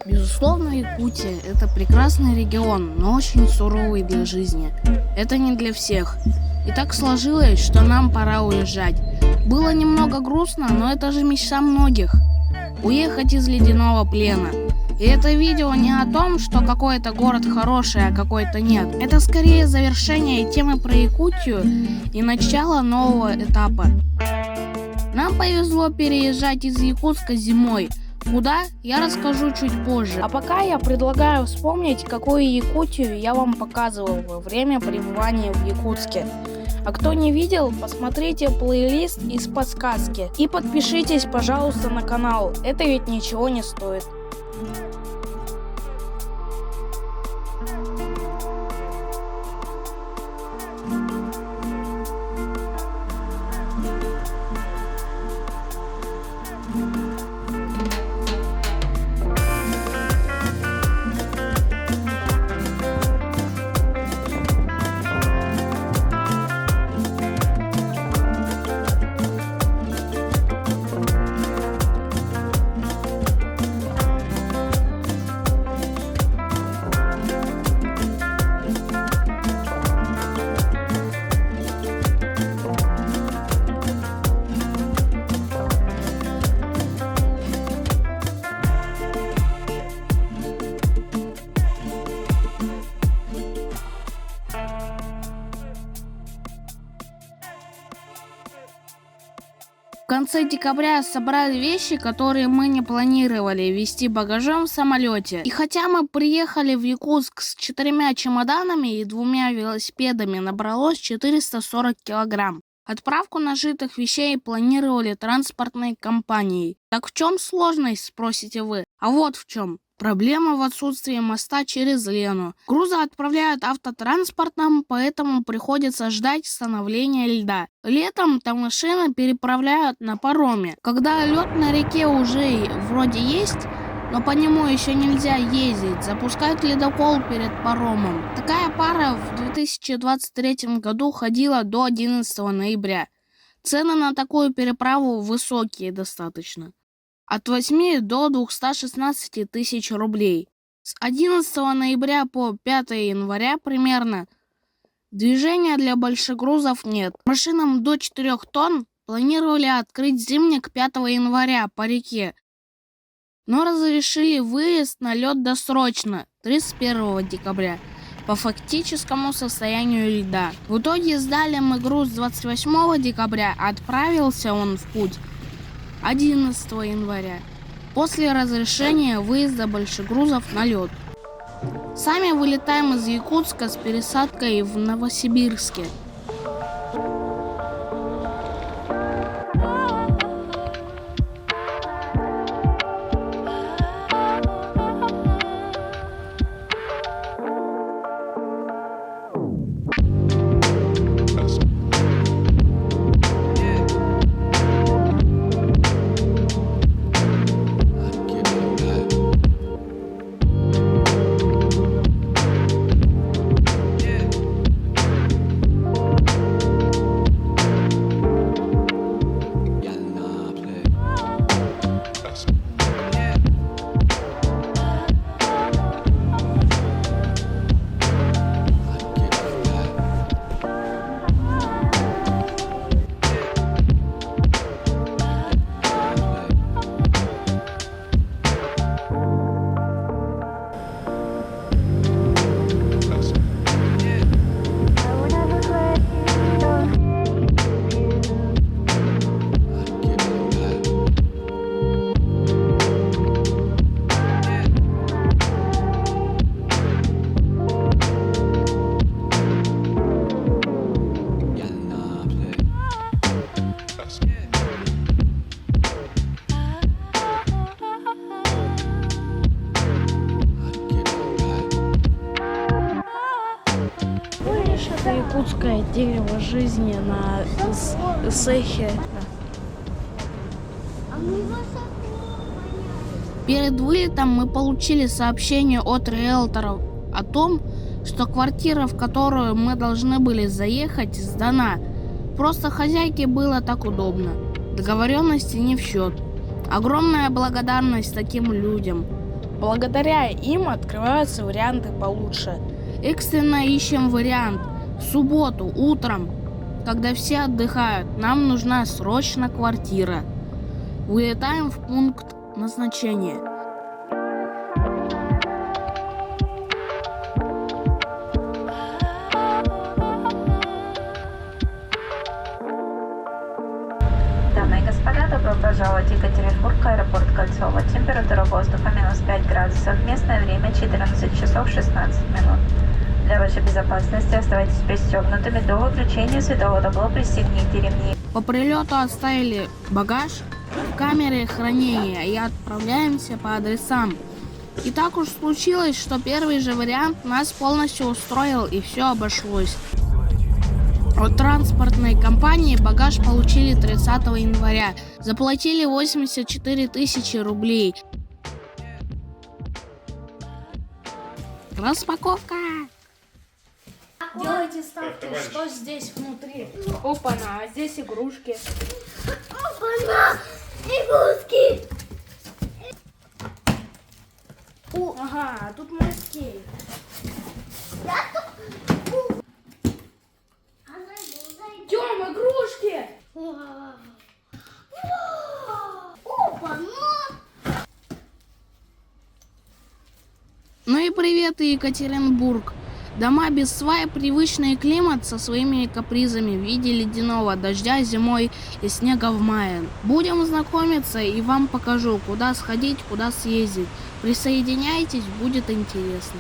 Безусловно, Якутия – это прекрасный регион, но очень суровый для жизни. Это не для всех. И так сложилось, что нам пора уезжать. Было немного грустно, но это же мечта многих – уехать из ледяного плена. И это видео не о том, что какой-то город хороший, а какой-то нет. Это скорее завершение темы про Якутию и начало нового этапа. Нам повезло переезжать из Якутска зимой. Куда, я расскажу чуть позже. А пока я предлагаю вспомнить, какую Якутию я вам показывал во время пребывания в Якутске. А кто не видел, посмотрите плейлист из подсказки. И подпишитесь, пожалуйста, на канал. Это ведь ничего не стоит. В конце декабря собрали вещи, которые мы не планировали везти багажом в самолете. И хотя мы приехали в Якутск с 4 чемоданами и 2 велосипедами, набралось 440 килограмм. Отправку нажитых вещей планировали транспортной компанией. Так в чем сложность, спросите вы? А вот в чем. Проблема в отсутствии моста через Лену. Грузы отправляют автотранспортом, поэтому приходится ждать становления льда. Летом там машины переправляют на пароме. Когда лед на реке уже вроде есть, но по нему еще нельзя ездить, запускают ледокол перед паромом. Такая пара в 2023 году ходила до 11 ноября. Цены на такую переправу высокие достаточно. От 8 до 216 тысяч рублей. С 11 ноября по 5 января примерно движения для большегрузов нет. Машинам до 4 тонн планировали открыть зимник 5 января по реке, но разрешили выезд на лед досрочно 31 декабря по фактическому состоянию льда. В итоге сдали мы груз 28 декабря, отправился он в путь 11 января, после разрешения выезда большегрузов на лед. Сами вылетаем из Якутска с пересадкой в Новосибирске. Это якутское дерево жизни на Сэхе. Перед вылетом мы получили сообщение от риэлторов о том, что квартира, в которую мы должны были заехать, сдана. Просто хозяйке было так удобно. Договоренности не в счет. Огромная благодарность таким людям. Благодаря им открываются варианты получше. Экстренно ищем вариант. В субботу утром, когда все отдыхают, нам нужна срочно квартира. Вылетаем в пункт назначения. Дамы и господа, добро пожаловать в Екатеринбург, аэропорт Кольцово. Температура воздуха минус 5 градусов. Местное время 14 часов 16 минут. Для вашей безопасности оставайтесь пристегнутыми до выключения светового, пристегните ремни. По прилету оставили багаж в камере хранения и отправляемся по адресам. И так уж случилось, что первый же вариант нас полностью устроил и все обошлось. От транспортной компании багаж получили 30 января. Заплатили 84 тысячи рублей. Распаковка! Делайте ставки, что здесь внутри. Опа-на, а здесь игрушки. Опа-на! Игрушки! Ага, а тут носки. Тём, игрушки! Опа-на! Ну и привет, Екатеринбург. Дома без свай, привычный климат со своими капризами в виде ледяного дождя зимой и снега в мае. Будем знакомиться и вам покажу, куда сходить, куда съездить. Присоединяйтесь, будет интересно.